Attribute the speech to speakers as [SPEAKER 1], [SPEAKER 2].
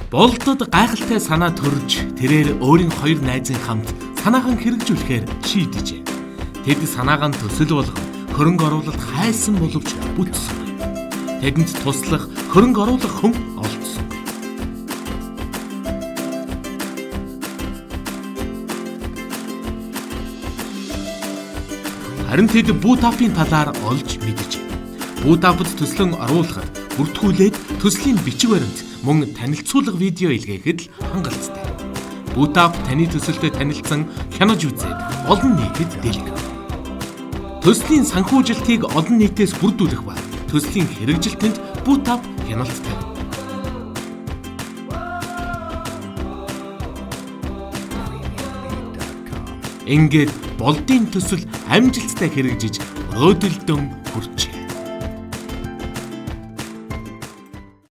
[SPEAKER 1] Болдод гайхалтай санаа төрж, тэрээр өөрийн хоёр найзын хамт санаагаа хэрэгжүүлэхээр шийдэжээ. Тэд санаагаа төсөл болгон хөрөнгө оруулалт хайсан боловч бүтсэн. Тэдэнд туслах хөрөнгө оруулах хүн олдсон. Харин тэд Бутапын талаар олж мэджээ. Бутапд төслөн оруулахад бүртгүүлээд төслийн бичиг баримт мөн танилцуулга видео илгээхэд л хангалттай. Бутап таны төсөлтөд танилцсан хянаж үзээд олон нийтэд дэлгэх. Төслийн санхүүжилтийг олон нийтээс бүрдүүлэх ба төслийн хэрэгжилтэнд Бутап хяналт тавина. Ингээд болдын төсөл амжилттай хэрэгжиж өрөөдөлдөн хүрчээ.